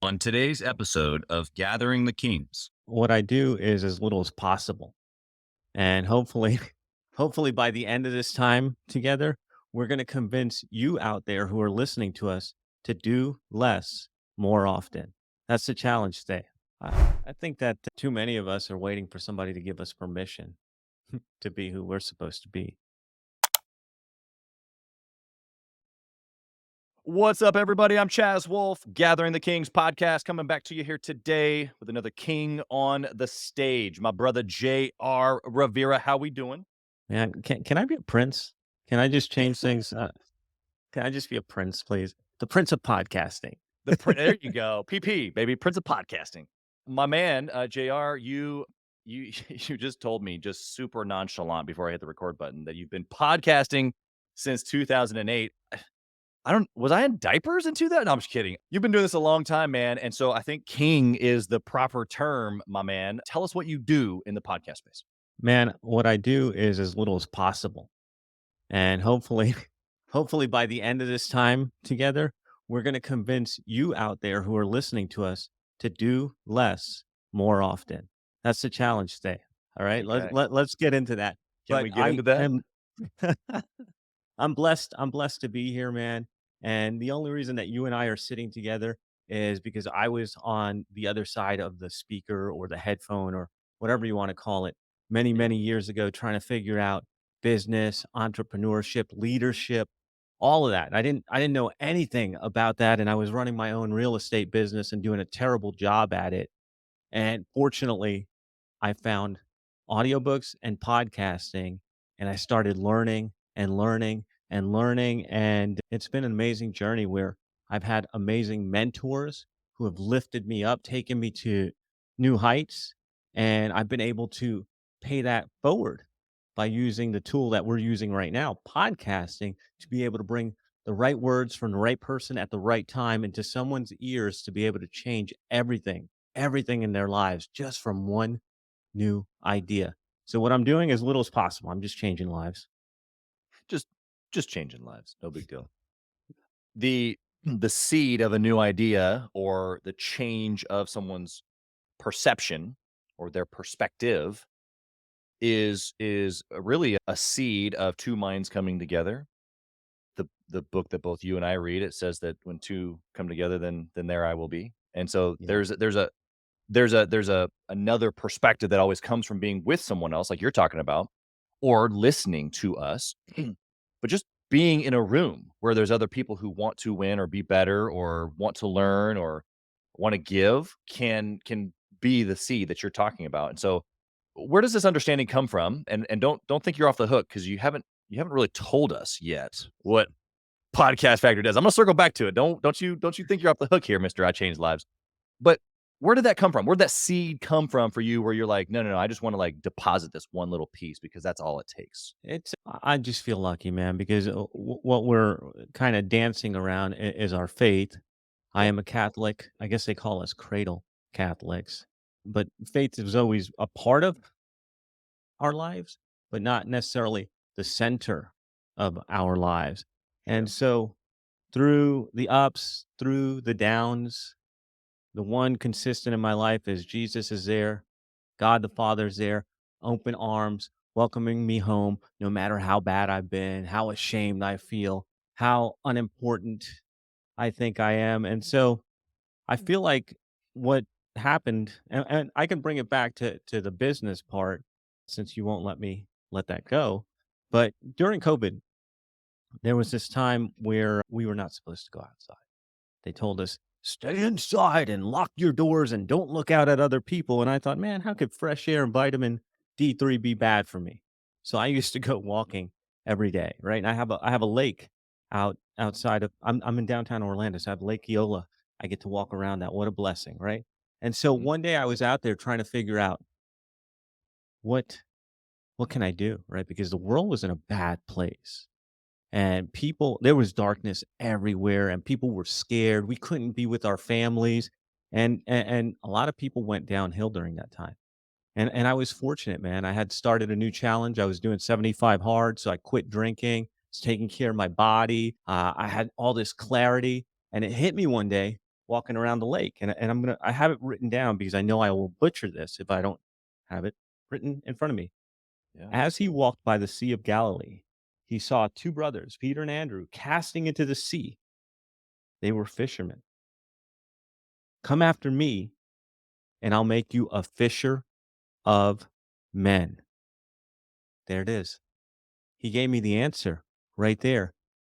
On today's episode of Gathering the Kings. What I do is as little as possible. And hopefully, hopefully by the end of this time together, we're going to convince you out there who are listening to us to do less more often. That's the challenge today. I think that too many of us are waiting for somebody to give us permission to be who we're supposed to be. What's up, everybody? I'm Chaz Wolfe, Gathering the Kings podcast, coming back to you here today with another king on the stage. My brother JR Rivera. How we doing? Man, can I be a prince? Can I just change things? Can I just be a prince, please? The prince of podcasting. There you go. PP, baby, Prince of Podcasting. My man, JR, you you just told me just super nonchalant before I hit the record button that you've been podcasting since 2008. I don't was I in diapers in 2000? No, I'm just kidding. You've been doing this a long time, man, and so I think king is the proper term, my man. Tell us what you do in the podcast space. Man, what I do is as little as possible. And hopefully, hopefully by the end of this time together, we're going to convince you out there who are listening to us to do less more often. That's the challenge today. All right. Okay. Let's get into that. Can But we get I into that? am I'm blessed. I'm blessed to be here, man. And the only reason that you and I are sitting together is because I was on the other side of the speaker or the headphone or whatever you want to call it many, Yeah. many years ago, trying to figure out business, entrepreneurship, leadership, all of that. I didn't know anything about that. And I was running my own real estate business and doing a terrible job at it. And fortunately, I found audiobooks and podcasting, and I started learning and learning and learning. And it's been an amazing journey where I've had amazing mentors who have lifted me up, taken me to new heights. And I've been able to pay that forward by using the tool that we're using right now, podcasting, to be able to bring the right words from the right person at the right time into someone's ears to be able to change everything in their lives just from one new idea. So what I'm doing as little as possible. I'm just changing lives. Just just changing lives. No big deal. The seed of a new idea or the change of someone's perception or their perspective is really a seed of two minds coming together. The book that both you and I read, it says that when two come together, then there I will be. And so Yeah. there's a another perspective that always comes from being with someone else, like you're talking about, or listening to us, but just being in a room where there's other people who want to win or be better or want to learn or want to give can be the seed that you're talking about. And so where does this understanding come from? And don't think you're off the hook because you haven't really told us yet what Podcast Factor does. I'm gonna circle back to it. Don't you think you're off the hook here, Mister I Changed Lives. But where did that come from? Where did that seed come from for you where you're like, no, no, no, I just want to like deposit this one little piece because that's all it takes. I just feel lucky, man, because what we're kind of dancing around is our faith. I Okay. am a Catholic. I guess they call us cradle Catholics, but faith is always a part of our lives, but not necessarily the center of our lives. And Sure. so through the ups, through the downs, the one consistent in my life is Jesus is there. God the Father's there, open arms, welcoming me home, no matter how bad I've been, how ashamed I feel, how unimportant I think I am. And so I feel like what happened, and I can bring it back to the business part since you won't let me let that go. But during COVID, there was this time where we were not supposed to go outside. They told us, stay inside and lock your doors and don't look out at other people. And I thought, man, how could fresh air and vitamin D3 be bad for me? So I used to go walking every day, right? And I have a lake outside of I'm in downtown Orlando. So I have Lake Eola. I get to walk around that. What a blessing, right? And so Mhm. one day I was out there trying to figure out what what can I do, right? Because the world was in a bad place and people there was darkness everywhere and people were scared. We couldn't be with our families and a lot of people went downhill during that time. And I was fortunate, man. I had started a new challenge. I was doing 75 hard, so I quit drinking, was taking care of my body. I had all this clarity and it hit me one day. walking around the lake, and I have it written down because I know I will butcher this if I don't have it written in front of me. Yeah. As he walked by the Sea of Galilee, he saw two brothers, Peter and Andrew, casting into the sea. They were fishermen. Come after me, and I'll make you a fisher of men. There it is. He gave me the answer right there.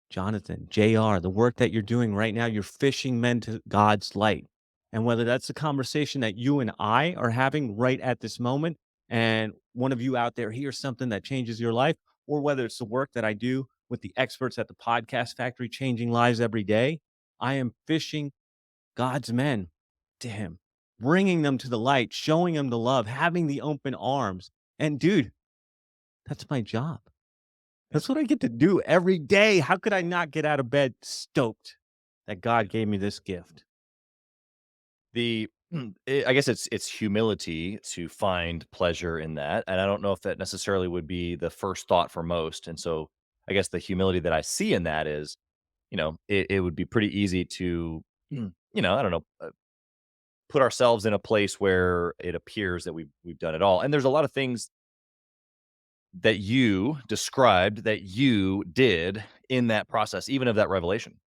Jonathan, JR, the work that you're doing right now, you're fishing men to God's light. And whether that's the conversation that you and I are having right at this moment, and one of you out there hears something that changes your life, or whether it's the work that I do with the experts at the podcast factory, changing lives every day, I am fishing God's men to Him, bringing them to the light, showing them the love, having the open arms. And dude, that's my job. Yeah. That's what I get to do every day. How could I not get out of bed stoked that God gave me this gift? I guess it's humility to find pleasure in that, and I don't know if that necessarily would be the first thought for most, and so I guess the humility that I see in that is, it would be pretty easy to, I don't know, put ourselves in a place where it appears that we've done it all, and there's a lot of things that you described that you did in that process, even of that revelation.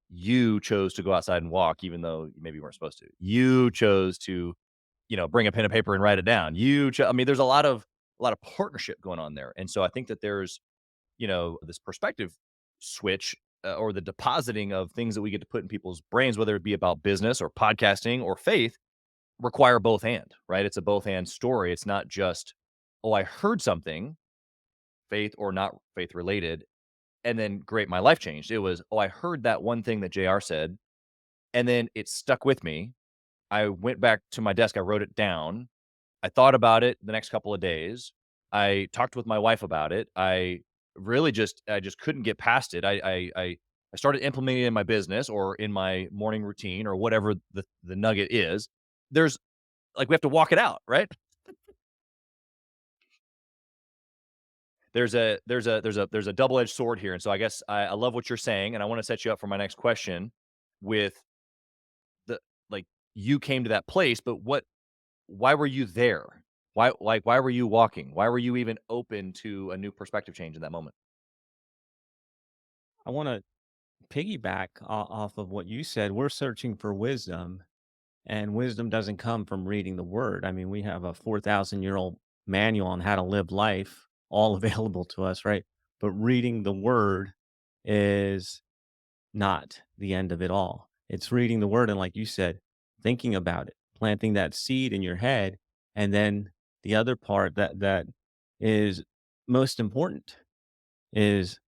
You chose to go outside and walk even though maybe you weren't supposed to. You chose to, bring a pen and paper and write it down. I mean, there's a lot of partnership going on there. And so I think that there's, this perspective switch, or the depositing of things that we get to put in people's brains, whether it be about business or podcasting or faith, require both and, right? It's a both and story. It's not just, oh, I heard something, faith or not faith related, and then great, my life changed. It was, oh, I heard that one thing that JR said, and then it stuck with me. I went back to my desk, I wrote it down. I thought about it the next couple of days. I talked with my wife about it. I just couldn't get past it. I started implementing it in my business or in my morning routine or whatever the nugget is. There's we have to walk it out, right? There's a double-edged sword here. And so I guess I love what you're saying, and I want to set you up for my next question with the like you came to that place, but why were you there? Why were you walking? Why were you even open to a new perspective change in that moment? I want to piggyback off of what you said. We're searching for wisdom, and wisdom doesn't come from reading the word. I mean, we have a 4,000-year-old manual on how to live life, all available to us, right? But reading the word is not the end of it all. It's reading the word and, like you said, thinking about it, planting that seed in your head, and then the other part that is most important is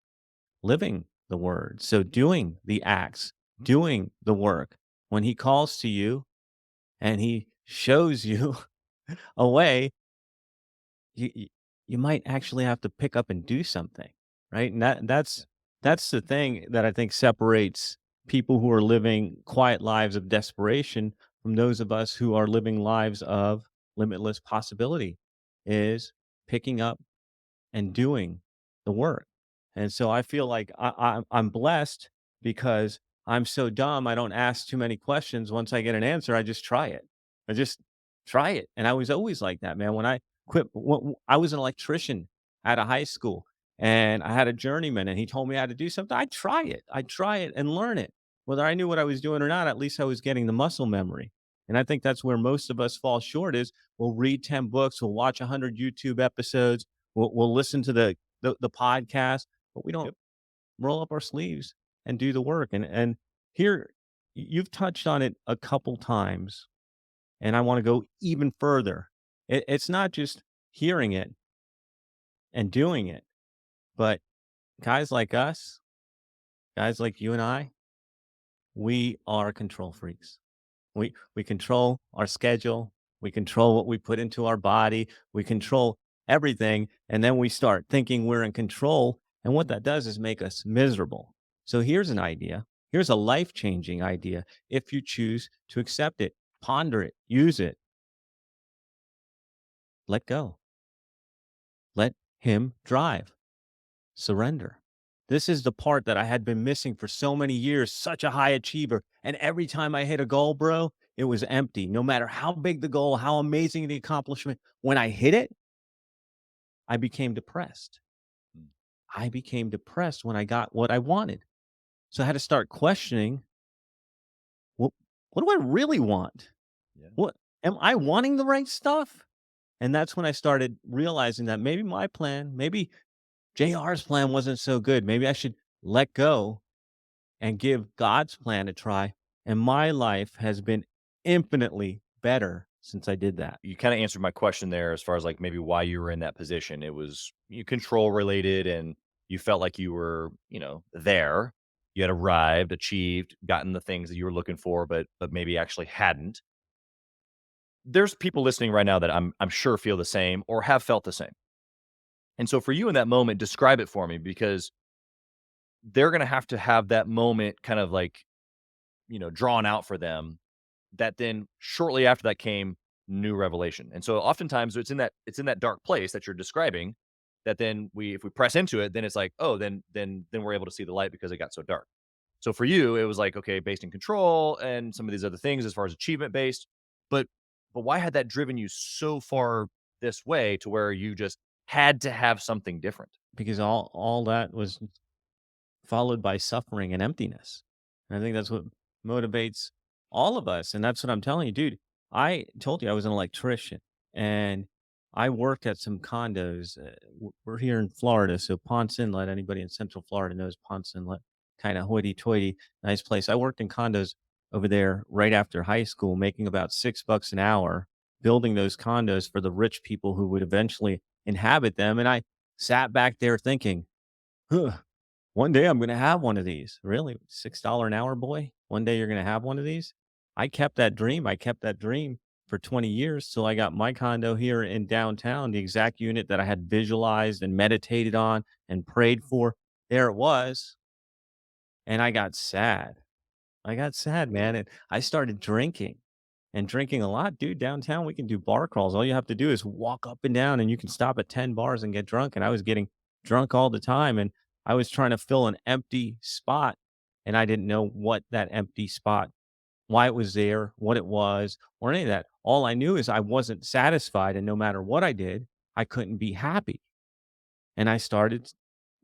living the word. So doing the acts, doing the work. When he calls to you and he shows you a way, you you might actually have to pick up and do something, right? And that's the thing that I think separates people who are living quiet lives of desperation from those of us who are living lives of limitless possibility is picking up and doing the work. And so I feel like I'm blessed because I'm so dumb. I don't ask too many questions. Once I get an answer, I just try it. I just try it. And I was always like that, man. When I quit, I was an electrician out of high school and I had a journeyman and he told me how to do something. I try it and learn it. Whether I knew what I was doing or not, at least I was getting the muscle memory. And I think that's where most of us fall short is we'll read 10 books, we'll watch 100 YouTube episodes, we'll listen to the podcast, but we don't Yep. roll up our sleeves and do the work. And here you've touched on it a couple times, and I want to go even further. It's not just hearing it and doing it, but guys like us, guys like you and I, we are control freaks. We control our schedule, we control what we put into our body, we control everything, and then we start thinking we're in control, and what that does is make us miserable. So here's an idea. Here's a life-changing idea if you choose to accept it, ponder it, use it. Let go. Let him drive. Surrender. This is the part that I had been missing for so many years, such a high achiever. And every time I hit a goal, bro, it was empty. No matter how big the goal, how amazing the accomplishment, when I hit it, I became depressed. Mm, I became depressed when I got what I wanted. So I had to start questioning, what, what do I really want? yeah. What am I wanting the right stuff? And that's when I started realizing that maybe my plan, maybe JR's plan wasn't so good. Maybe I should let go and give God's plan a try. And my life has been infinitely better since I did that. You kinda answered my question there as far as, like, maybe why you were in that position. It was you control related, and you felt like you were, there. You had arrived, achieved, gotten the things that you were looking for, but maybe actually hadn't. There's people listening right now that I'm sure feel the same or have felt the same. And so for you in that moment, describe it for me because they're gonna have to have that moment kind of like, drawn out for them that then shortly after that came new revelation. And so oftentimes it's in that dark place that you're describing that then we if we press into it, then it's like, oh, then we're able to see the light because it got so dark. So for you, it was like, okay, based in control and some of these other things as far as achievement based. But but why had that driven you so far this way to where you just had to have something different? Because all that was followed by suffering and emptiness. And I think that's what motivates all of us. And that's what I'm telling you, dude. I told you I was an electrician and I worked at some condos. We're here in Florida. So Ponce Inlet, anybody in Central Florida knows Ponce Inlet, kind of hoity toity, nice place. I worked in condos over there right after high school, making about $6 an hour, building those condos for the rich people who would eventually inhabit them. And I sat back there thinking, huh, one day I'm gonna have one of these. Really? $6 an hour, boy? One day you're gonna have one of these? I kept that dream. I kept that dream for 20 years till I got my condo here in downtown, the exact unit that I had visualized and meditated on and prayed for. There it was. And I got sad. I got sad, man. And I started drinking and drinking a lot. Dude, downtown, we can do bar crawls. All you have to do is walk up and down, and you can stop at 10 bars and get drunk. And I was getting drunk all the time. And I was trying to fill an empty spot. And I didn't know what that empty spot, why it was there, what it was, or any of that. All I knew is I wasn't satisfied. And no matter what I did, I couldn't be happy. And I started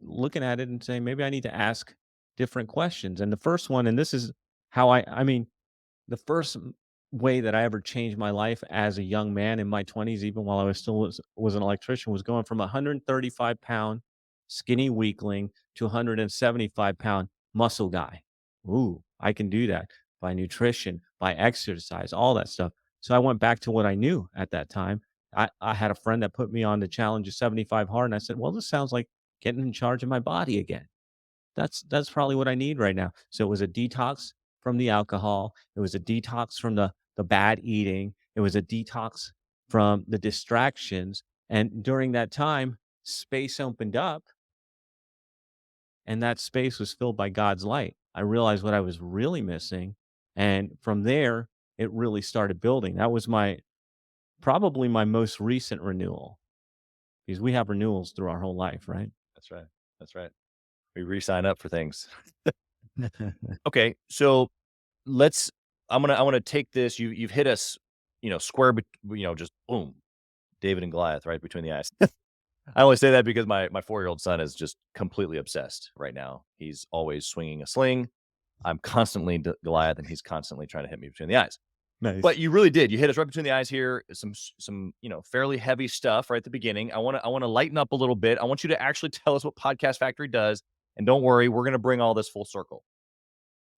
looking at it and saying, maybe I need to ask different questions. And the first one, and this is how I mean, the first way that I ever changed my life as a young man in my 20s, even while I was an electrician, was going from a 135-pound skinny weakling to a 175-pound muscle guy. Ooh, I can do that by nutrition, by exercise, all that stuff. So I went back to what I knew at that time. I had a friend that put me on the challenge of 75 hard, and I said, well, this sounds like getting in charge of my body again. That's probably what I need right now. So it was a detox from the alcohol. It was a detox from the bad eating. It was a detox from the distractions. And during that time, space opened up, and that space was filled by God's light. I realized what I was really missing. And from there, it really started building. That was my probably my most recent renewal because we have renewals through our whole life, right? That's right. That's right. We re-sign up for things. Okay, so let's I wanna take this. You've hit us, square just boom, David and Goliath right between the eyes. I only say that because my 4-year-old son is just completely obsessed right now. He's always swinging a sling. I'm constantly Goliath, and he's constantly trying to hit me between the eyes. But Nice. you really did. You hit us right between the eyes here. Some fairly heavy stuff right at the beginning. I wanna lighten up a little bit. I want you to actually tell us what Podcast Factory does, and don't worry, we're gonna bring all this full circle.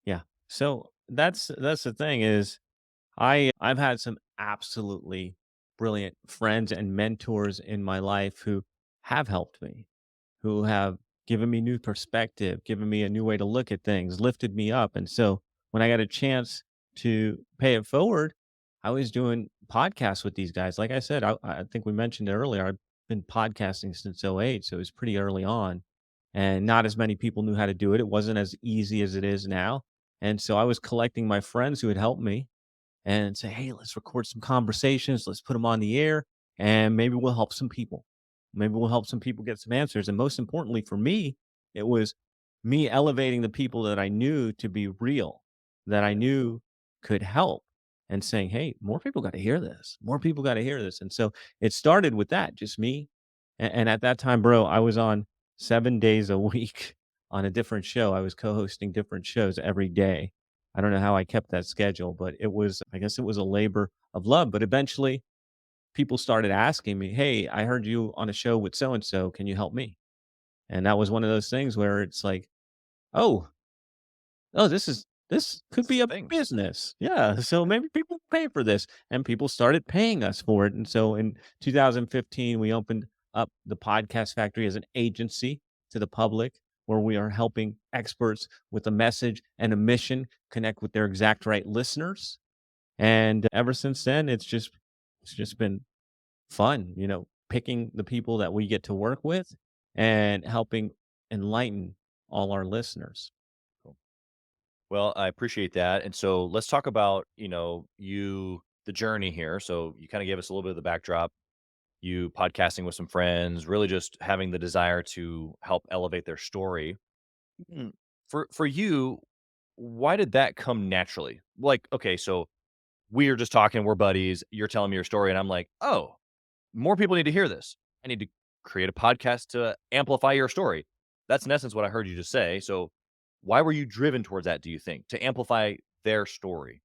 Yeah. So that's the thing is I've had some absolutely brilliant friends and mentors in my life who have helped me, who have given me new perspective, given me a new way to look at things, lifted me up. And so when I got a chance to pay it forward, I was doing podcasts with these guys. Like I said, I think we mentioned it earlier. I've been podcasting since '08, so it was pretty early on. And not as many people knew how to do it. It wasn't as easy as it is now. And so I was collecting my friends who had helped me and say, hey, let's record some conversations. Let's put them on the air and maybe we'll help some people. Maybe we'll help some people get some answers. And most importantly for me, it was me elevating the people that I knew to be real, that I knew could help, and saying, "Hey, more people got to hear this. More people got to hear this." And so it started with that, just me. And at that time, bro, I was on 7 days a week on a different show. I was co-hosting different shows every day. I don't know how I kept that schedule, but it was, I guess it was a labor of love. But eventually people started asking me, "Hey, I heard you on a show with so and so. Can you help me?" And that was one of those things where it's like, "Oh, oh, this could It's be a things. business." Yeah, so maybe people pay for this, and people started paying us for it. And so in 2015, we opened up the Podcast Factory as an agency to the public, where we are helping experts with a message and a mission connect with their exact right listeners. And ever since then, it's just been fun, picking the people that we get to work with and helping enlighten all our listeners. Cool. Well, I appreciate that. And so let's talk about, the journey here. So you kind of gave us a little bit of the backdrop, you podcasting with some friends, really just having the desire to help elevate their story. Mm. For you, why did that come naturally? Like, okay, so we are just talking, we're buddies, you're telling me your story, and I'm like, oh, more people need to hear this. I need to create a podcast to amplify your story. That's in essence what I heard you just say. So why were you driven towards that, do you think? To amplify their story?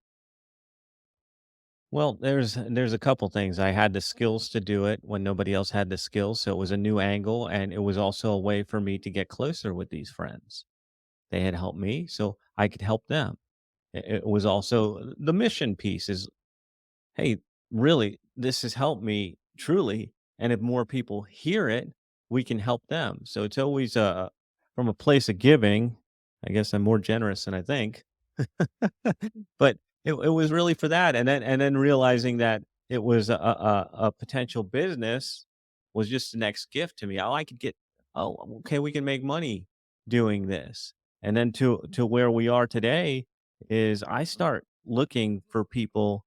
Well, there's a couple things. I had the skills to do it when nobody else had the skills, so it was a new angle, and it was also a way for me to get closer with these friends. They had helped me, so I could help them. It was also the mission piece is, hey, really, this has helped me truly. And if more people hear it, we can help them. So it's always from a place of giving. I guess I'm more generous than I think. But it was really for that. And then realizing that it was a potential business was just the next gift to me. Oh, I could get, oh, okay, we can make money doing this. And then to where we are today is I start looking for people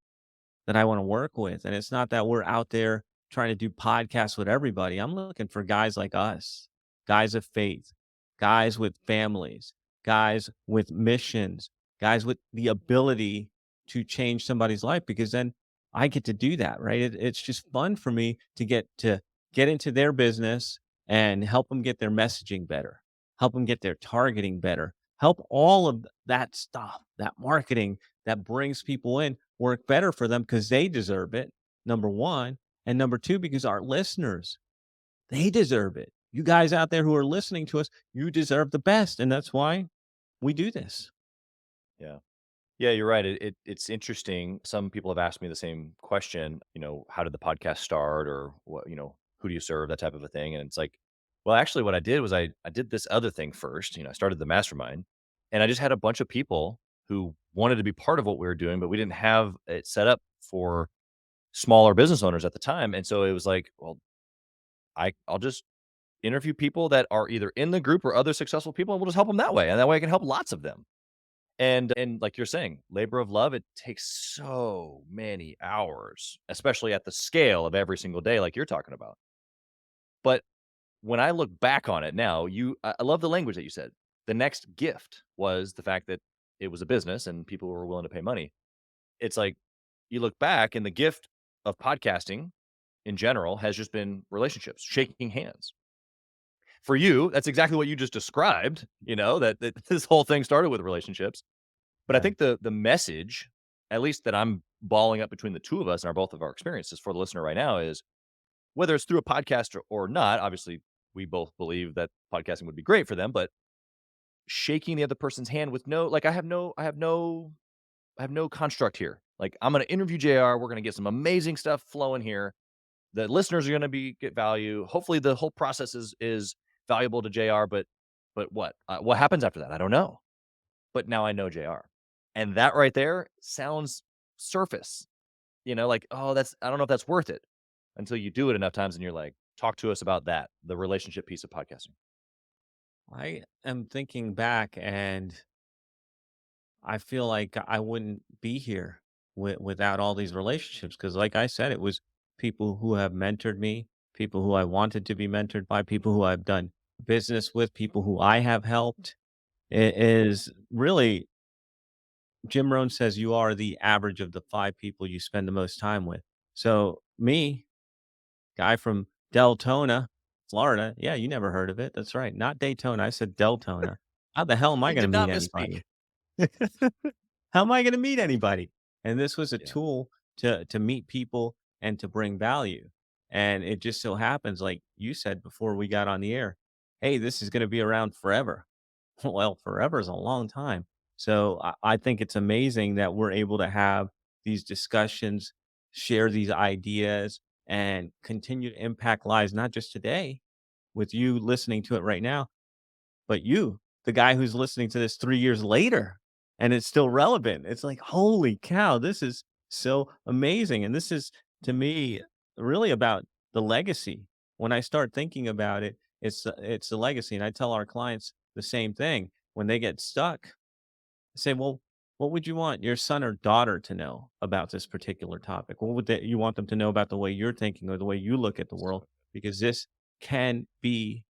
that I wanna work with, and it's not that we're out there trying to do podcasts with everybody. I'm looking for guys like us, guys of faith, guys with families, guys with missions, guys with the ability to change somebody's life, because then I get to do that, right? It's just fun for me to get into their business and help them get their messaging better, help them get their targeting better, help all of that stuff, that marketing that brings people in work better for them because they deserve it, number one. And number two, because our listeners, they deserve it. You guys out there who are listening to us, you deserve the best. And that's why we do this. Yeah. Yeah, you're right. It's interesting. Some people have asked me the same question, how did the podcast start or what, who do you serve, that type of a thing. And it's like, well, actually what I did was I did this other thing first. I started the mastermind and I just had a bunch of people who wanted to be part of what we were doing, but we didn't have it set up for smaller business owners at the time. And so it was like, well, I'll just interview people that are either in the group or other successful people and we'll just help them that way. And that way I can help lots of them. And like you're saying, labor of love, it takes so many hours, especially at the scale of every single day like you're talking about. But when I look back on it now, I love the language that you said. The next gift was the fact that it was a business and people were willing to pay money. It's like you look back and the gift of podcasting in general has just been relationships, shaking hands. For you, that's exactly what you just described, that this whole thing started with relationships. But I Right. think the message, at least that I'm balling up between the 2 of us and our both of our experiences for the listener right now is whether it's through a podcast or not, obviously, we both believe that podcasting would be great for them, but shaking the other person's hand with no like, I have no construct here. Like, I'm gonna interview JR, we're gonna get some amazing stuff flowing here. The listeners are gonna get value. Hopefully, the whole process is valuable to JR, but what? What happens after that? I don't know. But now I know JR. And that right there sounds surface, like, "Oh, I don't know if that's worth it," until you do it enough times and you're like, "Talk to us about that, the relationship piece of podcasting." I am thinking back, and I feel like I wouldn't be here without all these relationships. Because, like I said, it was people who have mentored me, people who I wanted to be mentored by, people who I've done business with, people who I have helped. is really Jim Rohn says you are the average of the 5 people you spend the most time with. So me, guy from Deltona, Florida. Yeah, you never heard of it. That's right. Not Daytona. I said Deltona. How the hell am I You gonna did meet not misspeak. anybody? How am I gonna meet anybody? And this was a Yeah, tool to meet people and to bring value. And it just so happens, like you said before we got on the air, hey, this is gonna be around forever. Well, forever is a long time. So I think it's amazing that we're able to have these discussions, share these ideas, and continue to impact lives, not just today with you listening to it right now, but you, the guy who's listening to this 3 years later, and it's still relevant. It's like, "Holy cow, this is so amazing," and this is, to me, really about the legacy. When I start thinking about it, it's the legacy, and I tell our clients the same thing. When they get stuck, I say, "Well, what would you want your son or daughter to know about this particular topic? What would you want them to know about the way you're thinking or the way you look at the so world? Because this can be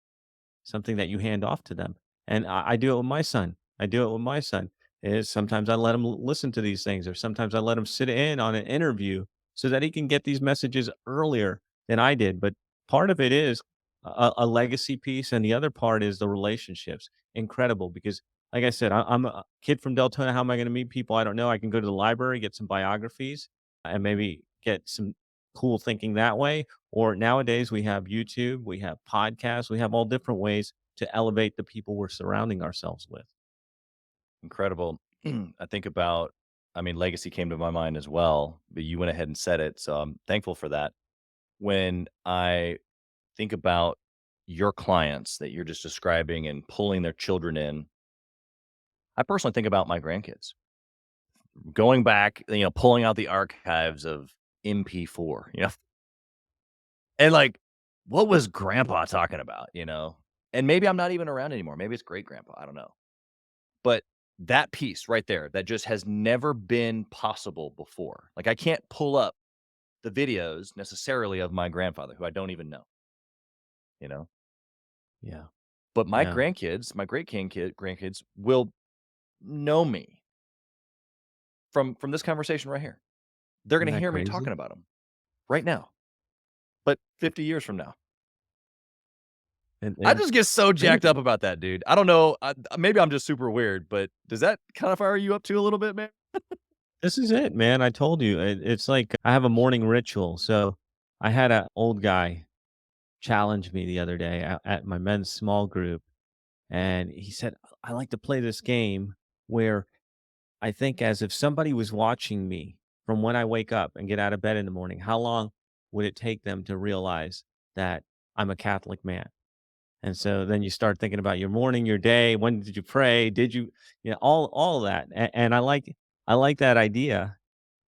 something that you hand off to them." And I do it with my son. I do it with my son. Is sometimes I let him listen to these things, or sometimes I let him sit in on an interview so that he can get these messages earlier than I did. But part of it is a legacy piece, and the other part is the relationships. Incredible, because, like I said, I'm a kid from Deltona. How am I going to meet people? I don't know. I can go to the library, get some biographies, and maybe get some cool thinking that way. Or nowadays we have YouTube, we have podcasts, we have all different ways to elevate the people we're surrounding ourselves with. incredible. I think about, I mean, legacy came to my mind as well, but you went ahead and said it, so I'm thankful for that. When I think about your clients that you're just describing and pulling their children in, I personally think about my grandkids. Going back, pulling out the archives of MP4, and like, what was grandpa talking about? And maybe I'm not even around anymore. Maybe it's great grandpa. I don't know. But that piece right there that just has never been possible before. Like, I can't pull up the videos necessarily of my grandfather, who I don't even know, you know? Yeah. But my Yeah. grandkids, my grandkids will know me from this conversation right here. They're Isn't gonna that hear me talking crazy? about them right now, but 50 years from now. I And just get so think jacked up about that, dude. I don't know, maybe I'm just super weird, but does that kind of fire you up too a little bit, man? this is it, man. I told you. It's like I have a morning ritual. So I had an old guy challenge me the other day at my men's small group. And he said, I like to play this game where I think as if somebody was watching me from when I wake up and get out of bed in the morning, how long would it take them to realize that I'm a Catholic man? And so then you start thinking about your morning, your day. When did you pray? Did you, all of that. And I like that idea.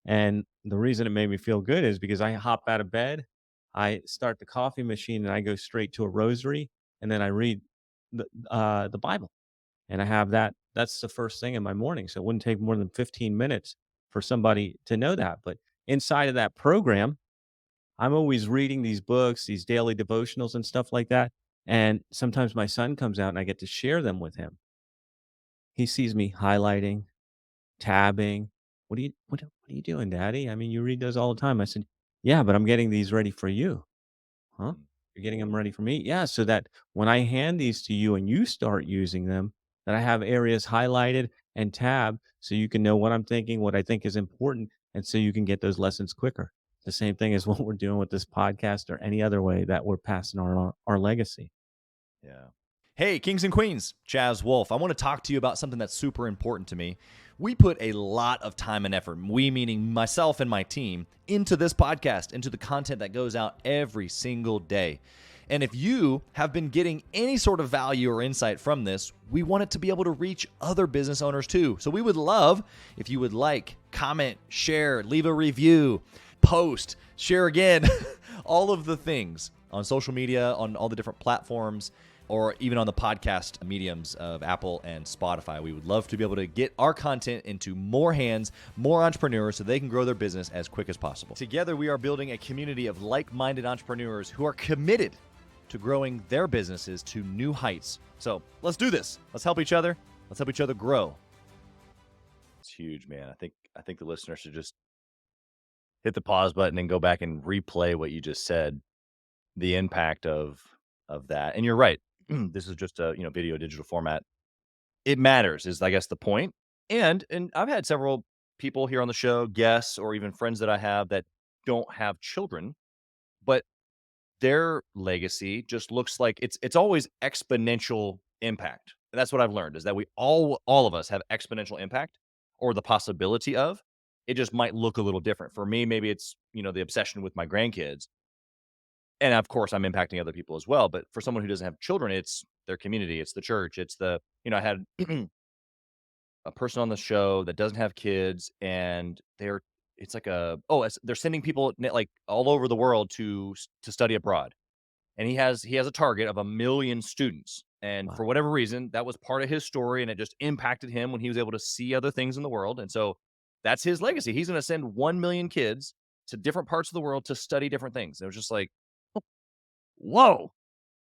And the reason it made me feel good is because I hop out of bed, I start the coffee machine, and I go straight to a rosary, and then I read the Bible, and I have that. That's the first thing in my morning. So it wouldn't take more than 15 minutes for somebody to know that. But inside of that program, I'm always reading these books, these daily devotionals and stuff like that. And sometimes my son comes out and I get to share them with him. He sees me highlighting, tabbing. What are you doing, Daddy? I mean, you read those all the time. I said, yeah, but I'm getting these ready for you. Huh? Mm. You're getting them ready for me? Yeah, so that when I hand these to you and you start using them, that I have areas highlighted and tabbed so you can know what I'm thinking, what I think is important, and so you can get those lessons quicker. The same thing as what we're doing with this podcast or any other way that we're passing our legacy. Yeah. Hey, kings and queens, Chaz Wolfe. I want to talk to you about something that's super important to me. We put a lot of time and effort, we meaning myself and my team, into this podcast, into the content that goes out every single day. And if you have been getting any sort of value or insight from this, we want it to be able to reach other business owners too. So we would love if you would like, comment, share, leave a review, post, share again, all of the things on social media, on all the different platforms, or even on the podcast mediums of Apple and Spotify. We would love to be able to get our content into more hands, more entrepreneurs, so they can grow their business as quick as possible. Together, we are building a community of like-minded entrepreneurs who are committed to growing their businesses to new heights. So let's do this. Let's help each other. Let's help each other grow. It's huge, man. I think the listener should just hit the pause button and go back and replay what you just said. The impact of that. And you're right. This is just a, video digital format. It matters is I guess the point. And I've had several people here on the show, guests or even friends that I have that don't have children, but their legacy just looks like it's always exponential impact. And that's what I've learned is that we all of us have exponential impact or the possibility of. It just might look a little different. For me, maybe it's, the obsession with my grandkids. And of course, I'm impacting other people as well. But for someone who doesn't have children, it's their community, it's the church, it's I had a person on the show that doesn't have kids, and it's like they're sending people like all over the world to study abroad, and he has a target of 1,000,000 students, and Wow. for whatever reason, that was part of his story, and it just impacted him when he was able to see other things in the world, and so that's his legacy. He's going to send 1,000,000 kids to different parts of the world to study different things. It was just like, whoa,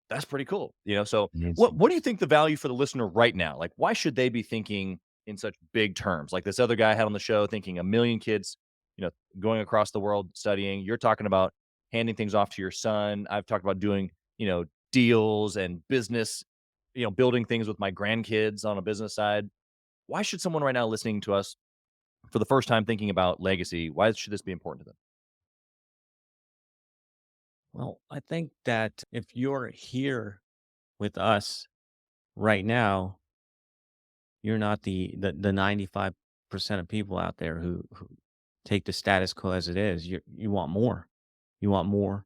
that's pretty cool. So what Amazing. what do you think the value for the listener right now? Like, why should they be thinking in such big terms? Like this other guy I had on the show thinking 1,000,000 kids, going across the world studying. You're talking about handing things off to your son. I've talked about doing, deals and business, building things with my grandkids on a business side. Why should someone right now listening to us for the first time thinking about legacy, why should this be important to them? Well, I think that if you're here with us right now, you're not the 95% of people out there who take the status quo as it is. You want more. You want more.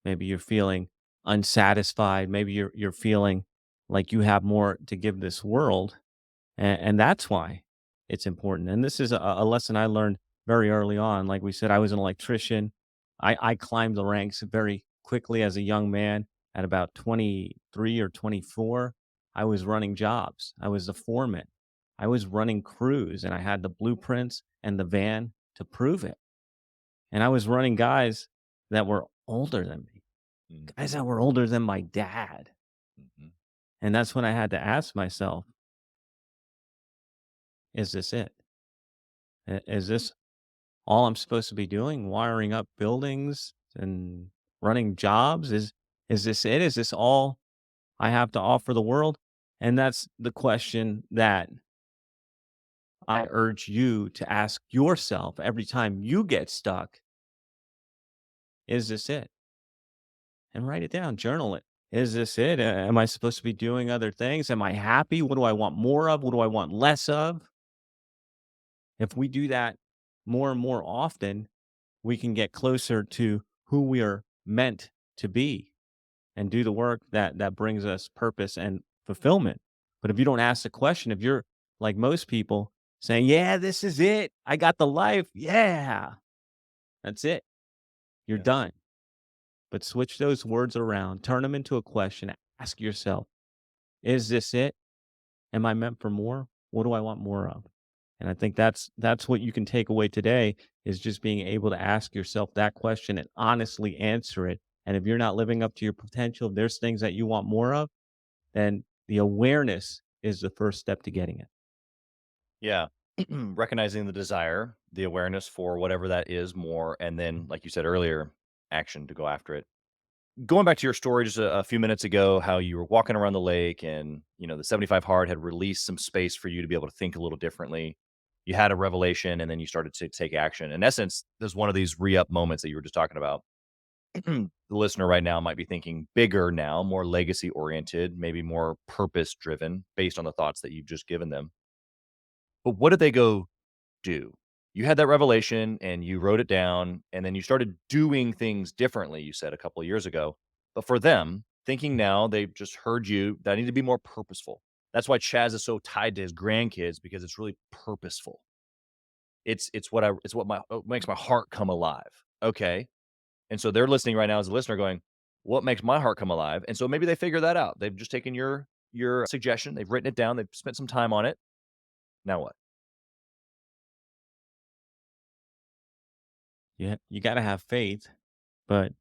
Maybe you're feeling unsatisfied. Maybe you're feeling like you have more to give this world. And that's why it's important. And this is a lesson I learned very early on. Like we said, I was an electrician. I climbed the ranks very quickly as a young man. At about 23 or 24, I was running jobs. I was the foreman. I was running crews and I had the blueprints and the van to prove it. And I was running guys that were older than me, guys Mhm, that were older than my dad. mhm. And that's when I had to ask myself, is this it? Is this all I'm supposed to be doing? Wiring up buildings and running jobs? Is this it? Is this all I have to offer the world? And that's the question that I urge you to ask yourself every time you get stuck. Is this it? And write it down, journal it. Is this it? Am I supposed to be doing other things? Am I happy? What do I want more of? What do I want less of? If we do that more and more often, we can get closer to who we are meant to be and do the work that brings us purpose and fulfillment. But if you don't ask the question, if you're like most people saying, "Yeah, this is it. I got the life. Yeah." That's it. You're Yeah. done. But switch those words around, turn them into a question. Ask yourself, is this it? Am I meant for more? What do I want more of? And I think that's what you can take away today is just being able to ask yourself that question and honestly answer it. And if you're not living up to your potential, if there's things that you want more of, then the awareness is the first step to getting it. Yeah. Recognizing the desire, the awareness for whatever that is more, and then, like you said earlier, action to go after it. Going back to your story just a few minutes ago, how you were walking around the lake and, the 75 hard had released some space for you to be able to think a little differently. You had a revelation and then you started to take action. In essence, there's one of these re up moments that you were just talking about. The listener right now might be thinking bigger now, more legacy oriented, maybe more purpose driven based on the thoughts that you've just given them. But what did they go do? You had that revelation and you wrote it down and then you started doing things differently, you said a couple of years ago. But for them, thinking now, they've just heard you that I need to be more purposeful. That's why Chaz is so tied to his grandkids because it's really purposeful. It's what makes my heart come alive. Okay. And so they're listening right now as a listener going, what makes my heart come alive? And so maybe they figure that out. They've just taken your suggestion, they've written it down, they've spent some time on it. Now what? You got to have faith, but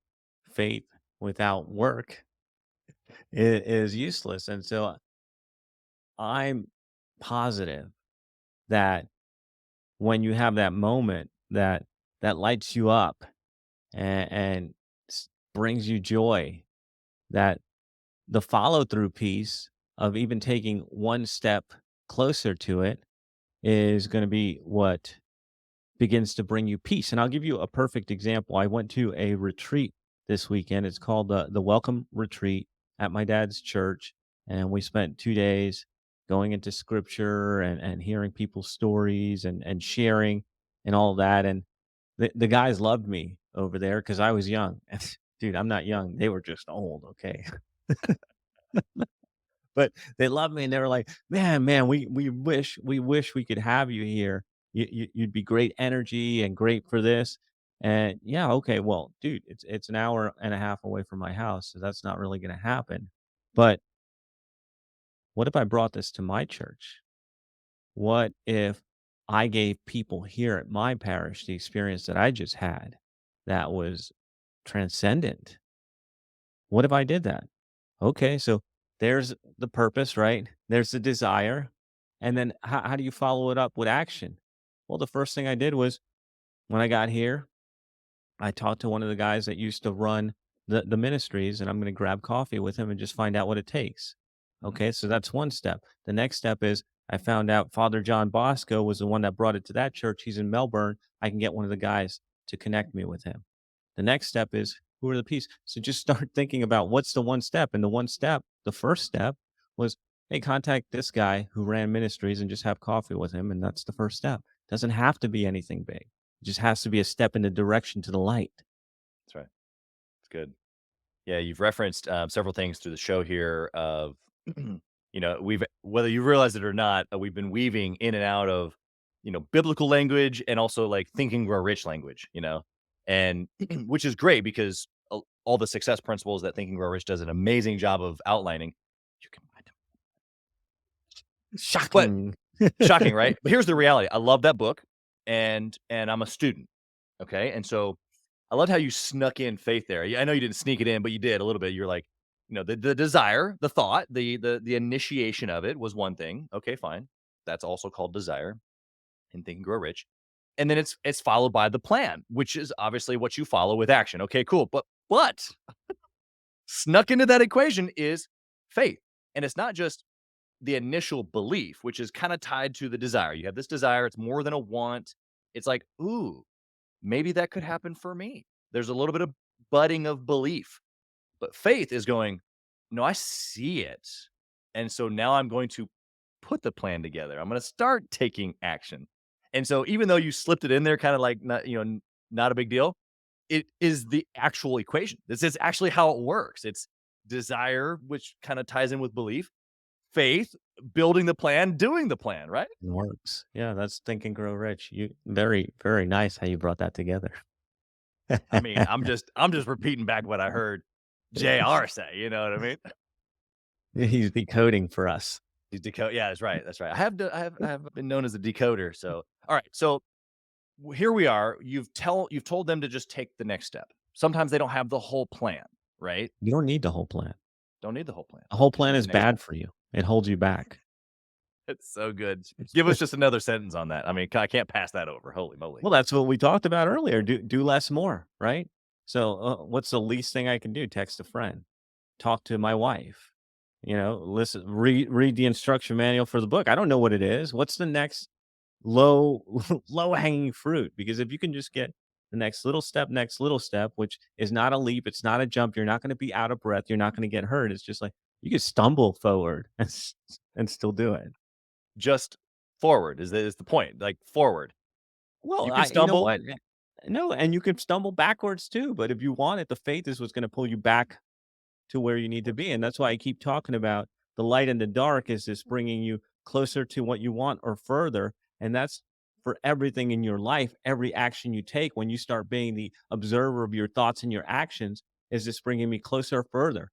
faith without work is useless. And so I'm positive that when you have that moment that lights you up and brings you joy, that the follow through piece of even taking one step closer to it is going to be what begins to bring you peace. And I'll give you a perfect example. I went to a retreat this weekend. It's called the Welcome Retreat at my dad's church, and we spent 2 days going into scripture and hearing people's stories and sharing and all that. And the guys loved me over there because I was young. Dude, I'm not young. They were just old. Okay. But they loved me and they were like, man, we wish we could have you here. You'd be great energy and great for this." And yeah, okay, well, dude, it's an hour and a half away from my house, so that's not really going to happen. But what if I brought this to my church? What if I gave people here at my parish the experience that I just had that was transcendent? What if I did that? Okay, so there's the purpose, right? There's the desire. And then how do you follow it up with action? Well, the first thing I did was when I got here, I talked to one of the guys that used to run the ministries, and I'm going to grab coffee with him and just find out what it takes. Mhm. Okay, so that's one step. The next step is I found out Father John Bosco was the one that brought it to that church. He's in Melbourne. I can get one of the guys to connect me with him. The next step is who are the pieces? So just start thinking about what's the one step. And the one step, the first step was, hey, contact this guy who ran ministries and just have coffee with him. And that's the first step. Doesn't have to be anything big. It just has to be a step in the direction to the light. That's right. It's good. Yeah, you've referenced, several things through the show here of, we've whether you realize it or not, we've been weaving in and out of, biblical language and also, like, Think and Grow Rich language, and which is great because all the success principles that Think and Grow Rich does an amazing job of outlining, you can find 'em. But Shocking. shocking, right? But here's the reality. I love that book, and I'm a student, okay? And so I loved how you snuck in faith there. Yeah, I know you didn't sneak it in, but you did a little bit. You're like, the desire, the thought, the initiation of it was one thing. Okay, fine. That's also called desire and Think and Grow Rich. And then it's followed by the plan, which is obviously what you follow with action. Okay, cool. But snuck into that equation is faith. And it's not just the initial belief, which is kind of tied to the desire. You have this desire, it's more than a want. It's like, ooh, maybe that could happen for me. There's a little bit of budding of belief, but faith is going, no, I see it. And so now I'm going to put the plan together. I'm going to start taking action. And so even though you slipped it in there, kind of like not, not a big deal, it is the actual equation. This is actually how it works. It's desire, which kind of ties in with belief, faith, building the plan, doing the plan, right? Works. Yeah, that's Think and Grow Rich. You very, very nice how you brought that together. I mean, I'm just repeating back what I heard JR say, you know what I mean? He's decoding for us. He's decode yeah, that's right, that's right. I have been known as a decoder, so alright, so here we are, you've told them to just take the next step. Sometimes they don't have the whole plan, right? You don't need the whole plan. Don't need the whole plan. A whole Just plan need is the next step. bad for you. It holds you back. It's so good. Give us just another sentence on that. I mean, I can't pass that over. Holy moly. Well, that's what we talked about earlier. Do less more, right? So, what's the least thing I can do? Text a friend, talk to my wife, listen, read the instruction manual for the book. I don't know what it is. What's the next low low hanging fruit? Because if you can just get the next little step, which is not a leap, it's not a jump. You're not going to be out of breath. You're not going to get hurt. It's just like you can stumble forward and still do it. Just forward is the point, like, forward. Well, You can you know stumble. what? No, and you can stumble backwards too, but if you want it, the faith is what's gonna pull you back to where you need to be, and that's why I keep talking about the light and the dark is this bringing you closer to what you want or further, and that's for everything in your life, every action you take when you start being the observer of your thoughts and your actions, is this bringing me closer or further?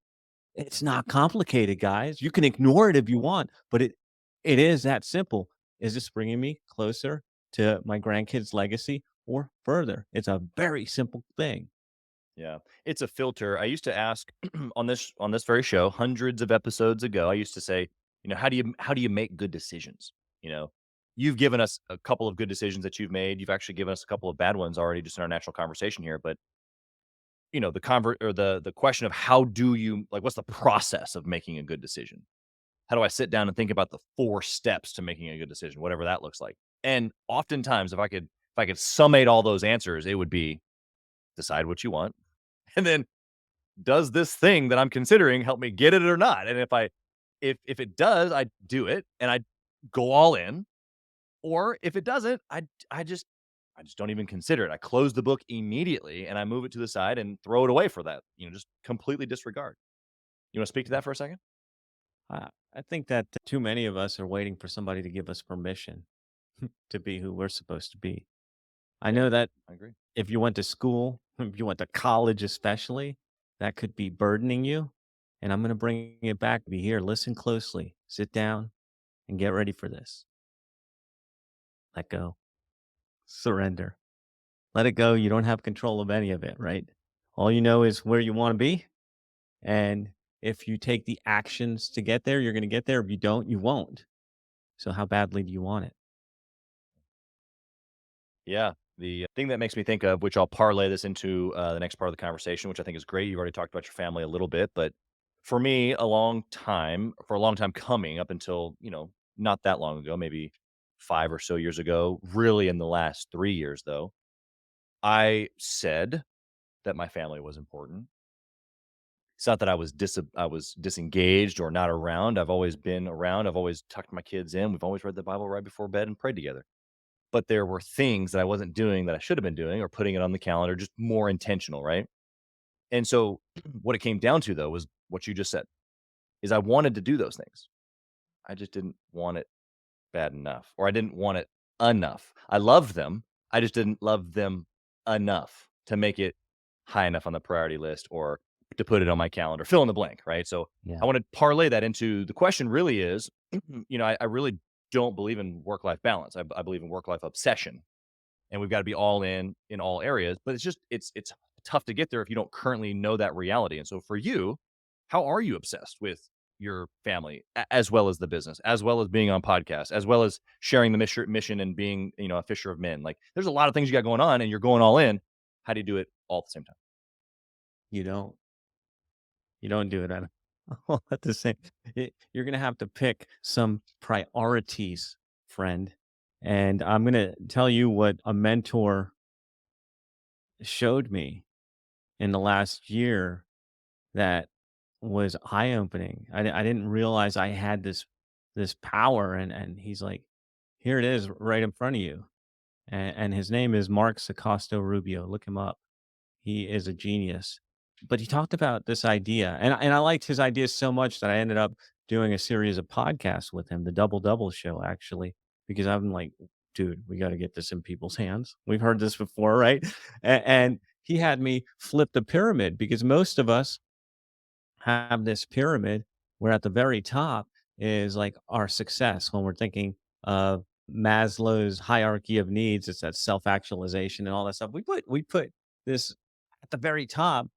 It's not complicated, guys. You can ignore it if you want, but it is that simple. Is this bringing me closer to my grandkids' legacy or further? It's a very simple thing. Yeah, it's a filter. I used to ask on this very show hundreds of episodes ago. I used to say, How do you make good decisions? You know, you've given us a couple of good decisions that you've made. You've actually given us a couple of bad ones already just in our natural conversation here. But the convert or the question of how do you like what's the process of making a good decision? How do I sit down and think about the 4 steps to making a good decision, whatever that looks like? And oftentimes, if I could summate all those answers, it would be decide what you want, and then does this thing that I'm considering help me get it or not? And if it does, I do it and I go all in, or if it doesn't, I just don't even consider it. I close the book immediately and I move it to the side and throw it away for that, just completely disregard. You want to speak to that for a second? I think that too many of us are waiting for somebody to give us permission to be who we're supposed to be. I Yeah, know that I agree. if you went to school, if you went to college especially, that could be burdening you. And I'm going to bring it back. Be here, listen closely, sit down and get ready for this. Let go, surrender, let it go. You don't have control of any of it, right? All you know is where you want to be. And if you take the actions to get there, you're going to get there. If you don't, you won't. So, how badly do you want it? Yeah. The thing that makes me think of, which I'll parlay this into the next part of the conversation, which I think is great. You've already talked about your family a little bit, but for a long time coming up until, not that long ago, maybe 5 or so years ago, really in the last 3 years, though, I said that my family was important. It's not that I was disengaged or not around. I've always been around. I've always tucked my kids in. We've always read the Bible right before bed and prayed together. But there were things that I wasn't doing that I should have been doing or putting it on the calendar, just more intentional, right? And so what it came down to though was what you just said is I wanted to do those things. I just didn't want it bad enough, or I didn't want it enough. I loved them. I just didn't love them enough to make it high enough on the priority list or to put it on my calendar, fill in the blank, right? So Yeah. I want to parlay that into the question really is, I really don't believe in work life balance. I believe in work life obsession, and we've got to be all in all areas, but it's tough to get there if you don't currently know that reality. And so for you, how are you obsessed with your family as well as the business, as well as being on podcasts, as well as sharing the mission and being, a fisher of men? Like there's a lot of things you got going on and you're going all in. How do you do it all at the same time? You don't. You don't do it at all at the same. You're gonna have to pick some priorities, friend. And I'm gonna tell you what a mentor showed me in the last year that was eye opening. I didn't realize I had this power, and he's like, here it is, right in front of you. And his name is Mark Sacosto Rubio. Look him up. He is a genius. But he talked about this idea, and I liked his ideas so much that I ended up doing a series of podcasts with him, the Double Double Show, actually, because I'm like, dude, we got to get this in people's hands. We've heard this before, right? And he had me flip the pyramid because most of us have this pyramid where at the very top is like our success when we're thinking of Maslow's hierarchy of needs. It's that self-actualization and all that stuff. We put this at the very top.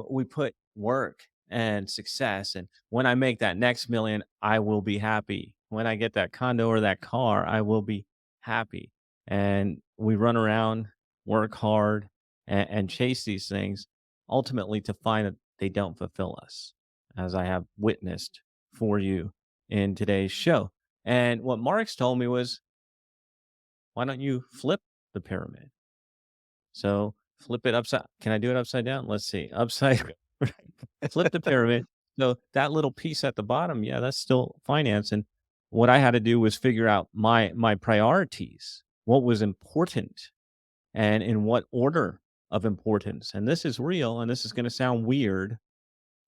We put work and success. And when I make that next million, I will be happy. When I get that condo or that car, I will be happy. And we run around, work hard, and chase these things ultimately to find that they don't fulfill us, as I have witnessed for you in today's show. And what Marx told me was, why don't you flip the pyramid? So flip it upside. Can I do it upside down? Let's see. Upside. Flip the pyramid. So that little piece at the bottom, yeah, that's still finance. And what I had to do was figure out my priorities, what was important, and in what order of importance. And this is real, and this is going to sound weird,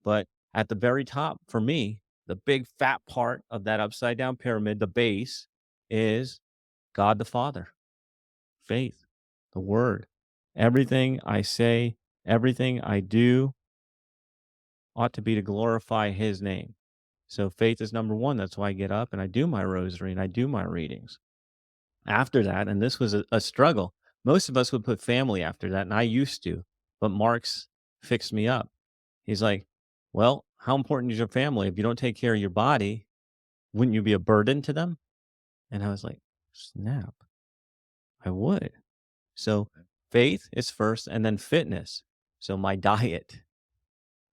but at the very top, for me, the big fat part of that upside down pyramid, the base, is God the Father, faith, the Word. Everything I say, everything I do ought to be to glorify His name. So faith is number one. That's why I get up and I do my rosary and I do my readings. After that, and this was a struggle, most of us would put family after that, and I used to, but Mark's fixed me up. He's like, well, how important is your family? If you don't take care of your body, Wouldn't you be a burden to them? And I was like, snap, I would. So faith is first and then fitness. So my diet,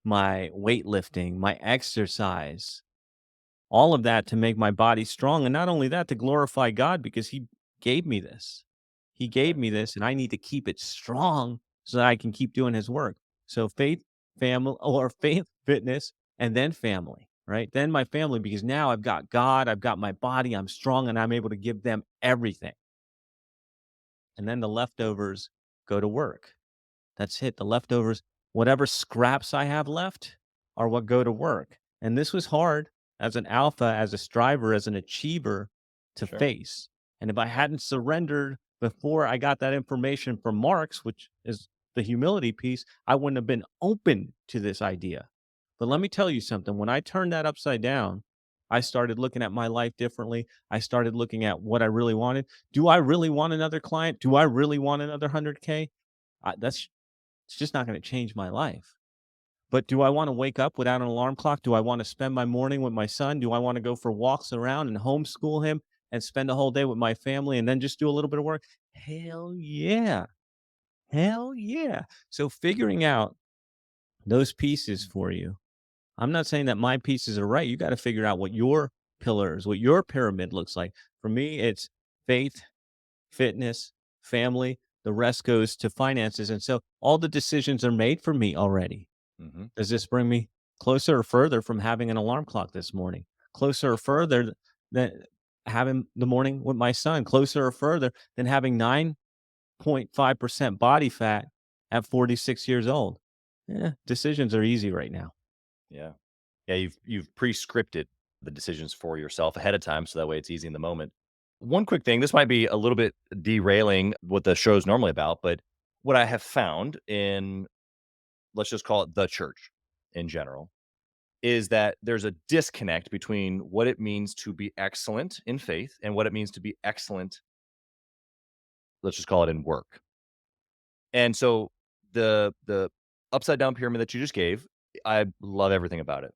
my weightlifting, my exercise, all of that to make my body strong. And not only that, to glorify God because He gave me this. He gave Right. me this, and I need to keep it strong so that I can keep doing His work. So faith, family, or faith, fitness, and then family, right? Then my family, because now I've got God, I've got my body, I'm strong, and I'm able to give them everything. And then the leftovers go to work. That's it. The leftovers, whatever scraps I have left are what go to work. And this was hard as an alpha, as a striver, as an achiever to Sure. face. And if I hadn't surrendered before I got that information from Marx, which is the humility piece, I wouldn't have been open to this idea. But let me tell you something. When I turned that upside down, I started looking at my life differently. I started looking at what I really wanted. Do I really want another client? Do I really want another 100K? That's it's just not going to change my life. But do I want to wake up without an alarm clock? Do I want to spend my morning with my son? Do I want to go for walks around and homeschool him and spend the whole day with my family and then just do a little bit of work? Hell yeah. Hell yeah. So figuring out those pieces for you. I'm not saying that my pieces are right. You got to figure out what your pillars, what your pyramid looks like. For me, it's faith, fitness, family. The rest goes to finances. And so all the decisions are made for me already. Mhm. Does this bring me closer or further from having an alarm clock this morning? Closer or further than having the morning with my son? Closer or further than having 9.5% body fat at 46 years old? Yeah, decisions are easy right now. Yeah. Yeah, you've pre-scripted the decisions for yourself ahead of time, so that way it's easy in the moment. One quick thing, this might be a little bit derailing what the show is normally about, but what I have found in, let's just call it the church in general, is that there's a disconnect between what it means to be excellent in faith and what it means to be excellent, let's just call it in work. And so the upside down pyramid that you just gave, I love everything about it.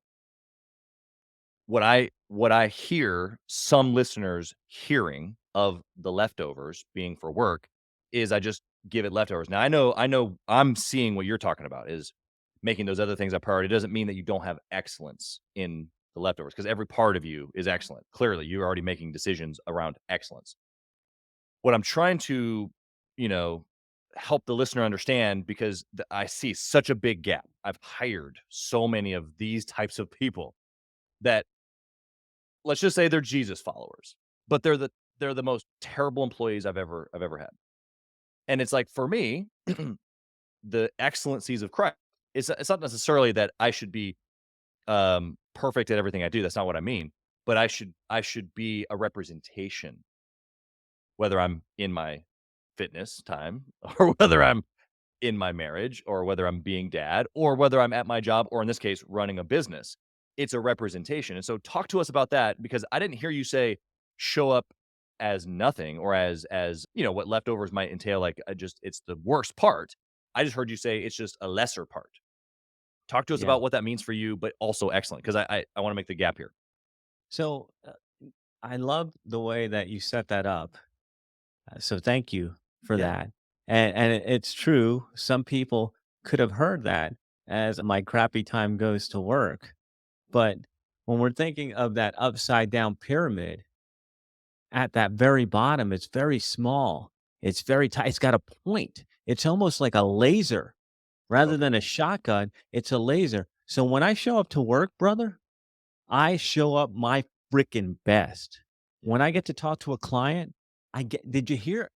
What I hear some listeners hearing of the leftovers being for work is I just give it leftovers. Now I know I'm seeing what you're talking about is making those other things a priority. It doesn't mean that you don't have excellence in the leftovers because every part of you is excellent. Clearly, you're already making decisions around excellence. What I'm trying to, you know, help the listener understand because I see such a big gap. I've hired so many of these types of people that, let's just say they're Jesus followers, but they're the most terrible employees I've ever had. And it's like for me, the excellencies of Christ, it's not necessarily that I should be perfect at everything I do. That's not what I mean. But I should be a representation, whether I'm in my fitness time or whether I'm in my marriage or whether I'm being dad or whether I'm at my job or in this case running a business. It's a representation. And so talk to us about that because I didn't hear you say show up as nothing or as what leftovers might entail like just it's the worst part. I just heard you say it's just a lesser part. Talk to us Yeah. about what that means for you but also excellent because I want to make the gap here. So I love the way that you set that up. So thank you for Yeah. that. And it's true. Some people could have heard that as my crappy time goes to work. But when we're thinking of that upside down pyramid, at that very bottom, it's very small. It's very tight. It's got a point. It's almost like a laser rather Okay. than a shotgun. It's a laser. So when I show up to work, brother, I show up my freaking best. Yeah. When I get to talk to a client, I get, did you hear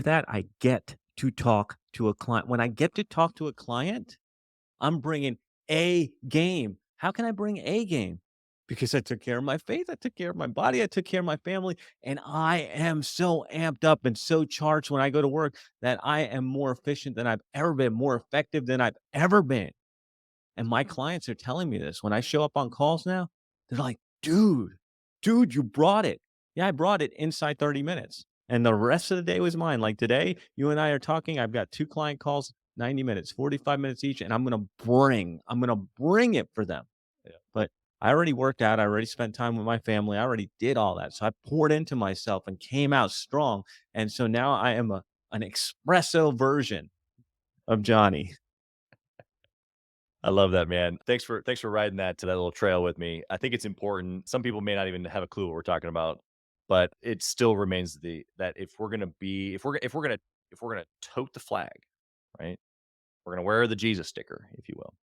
that? I get to talk to a client. When I get to talk to a client, I'm bringing a game. How can I bring a game? Because I took care of my faith, I took care of my body, I took care of my family, and I am so amped up and so charged when I go to work that I am more efficient than I've ever been, more effective than I've ever been. And my clients are telling me this. When I show up on calls now, they're like, dude, you brought it. Yeah, I brought it inside 30 minutes. And the rest of the day was mine. Like today, you and I are talking. I've got two client calls, 90 minutes, 45 minutes each, and I'm gonna bring it for them. Yeah. But I already worked out. I already spent time with my family. I already did all that. So I poured into myself and came out strong. And so now I am an espresso version of Johnny. I love that, man. Thanks for riding that to that little trail with me. I think it's important. Some people may not even have a clue what we're talking about, but it still remains that if we're gonna be if we're gonna tote the flag, right? We're gonna wear the Jesus sticker, if you will.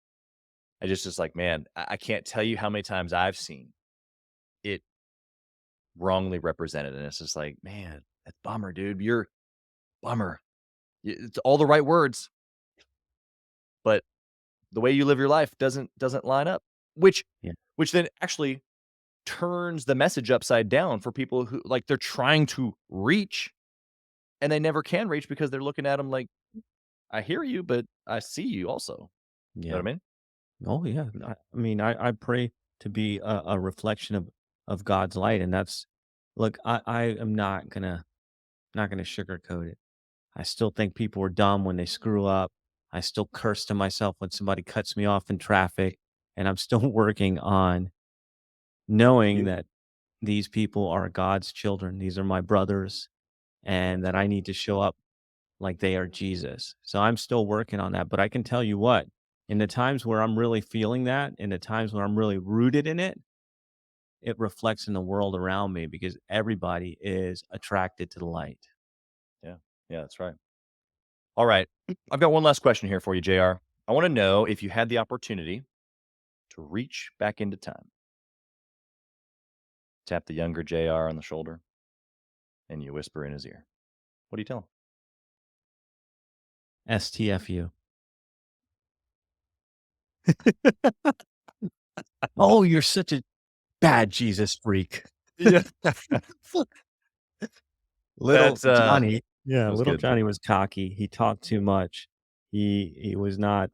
I just like, man, I can't tell you how many times I've seen it wrongly represented, and it's just like, man, that's bummer, dude. You're bummer. It's all the right words, but the way you live your life doesn't line up. Which Yeah. which then actually turns the message upside down for people who like they're trying to reach and they never can reach because they're looking at them like, I hear you, but I see you also. You know Yeah. what I mean? Oh yeah. I mean, I pray to be a reflection of God's light. And that's look, I am not gonna sugarcoat it. I still think people are dumb when they screw up. I still curse to myself when somebody cuts me off in traffic. And I'm still working on knowing You that these people are God's children. These are my brothers, and That's that right. I need to show up like they are Jesus. So I'm still working on that. But I can tell you what, in the times where I'm really feeling that, in the times where I'm really rooted in it, it reflects in the world around me because everybody is attracted to the light. Yeah. Yeah, that's right. All right. I've got one last question here for you, JR. I want to know if you had the opportunity to reach back into time, tap the younger JR on the shoulder, and you whisper in his ear. What do you tell him? STFU. Oh, you're such a bad Jesus freak. Yeah. Little That's Johnny, yeah, that was little good. Johnny was cocky. He talked too much. He was not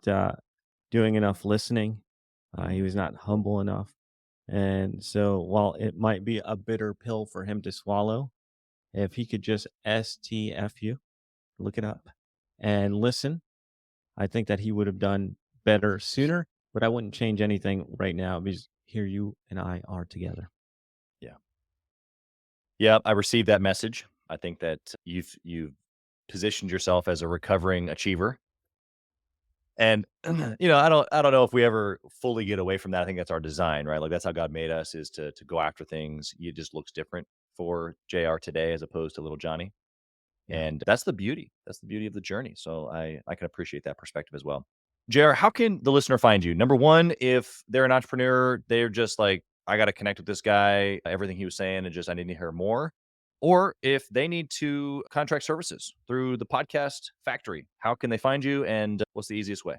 doing enough listening. He Mhm. was not humble enough. And so, while it might be a bitter pill for him to swallow, if he could just STFU, look it up, and listen, I think that he would have done better sooner. But I wouldn't change anything right now because here you and I are together. Yeah. Yeah, I received that message. I think that you've positioned yourself as a recovering achiever. And I don't know if we ever fully get away from that. I think that's our design, right? Like that's how God made us is to go after things. It just looks different for JR today as opposed to little Johnny. Yeah. And that's the beauty. That's the beauty of the journey. So I can appreciate that perspective as well. JR, how can the listener find you? Number one, if they're an entrepreneur, they're just like, I got to connect with this guy, everything he was saying, and just I need to hear more. Or if they need to contract services through the podcast factory, how can they find you and what's the easiest way?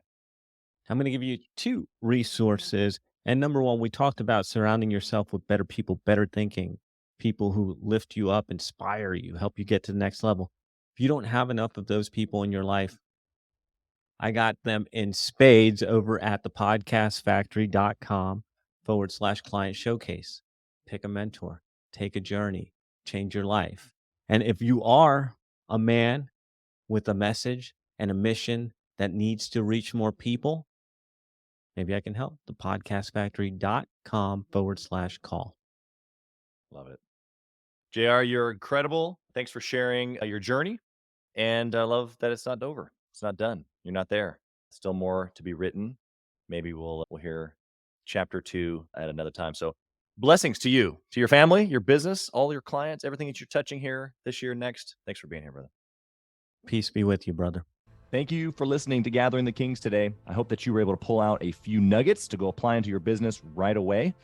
I'm going to give you two resources. And number one, we talked about surrounding yourself with better people, better thinking, people who lift you up, inspire you, help you get to the next level. If you don't have enough of those people in your life, I got them in spades over at the podcastfactory.com/client showcase. Pick a mentor, take a journey, change your life. And if you are a man with a message and a mission that needs to reach more people, maybe I can help. The podcastfactory.com/call. Love it. JR, you're incredible. Thanks for sharing your journey. And I love that it's not over. It's not done. You're not there. Still more to be written. Maybe we'll hear chapter 2 at another time. So blessings to you, to your family, your business, all your clients, everything that you're touching here this year, next. Thanks for being here, brother. Peace be with you, brother. Thank you for listening to Gathering the Kings today. I hope that you were able to pull out a few nuggets to go apply into your business right away.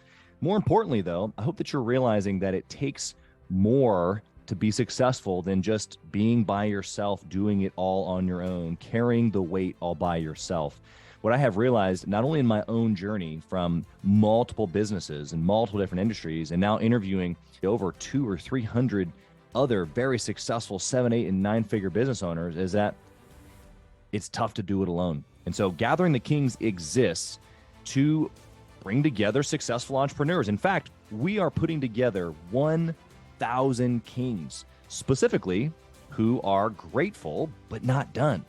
More importantly, though, I hope that you're realizing that it takes more to be successful than just being by yourself, doing it all on your own, carrying the weight all by yourself. What I have realized, not only in my own journey from multiple businesses and multiple different industries, and now interviewing over 200 or 300 other very successful 7, 8, and 9-figure business owners, is that it's tough to do it alone. And so Gathering the Kings exists to bring together successful entrepreneurs. In fact, we are putting together 1,000 kings, specifically who are grateful but not done.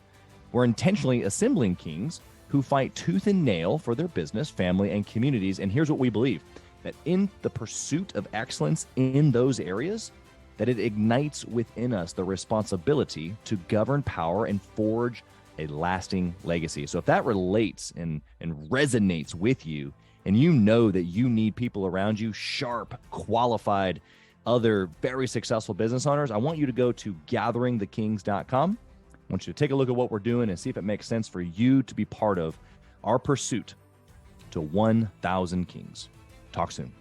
We're intentionally assembling kings who fight tooth and nail for their business, family, and communities. And here's what we believe. that in the pursuit of excellence in those areas, that it ignites within us the responsibility to govern power and forge a lasting legacy. So if that relates and resonates with you, and you know that you need people around you, sharp, qualified, other very successful business owners, I want you to go to gatheringthekings.com. I want you to take a look at what we're doing and see if it makes sense for you to be part of our pursuit to 1,000 kings. Talk soon.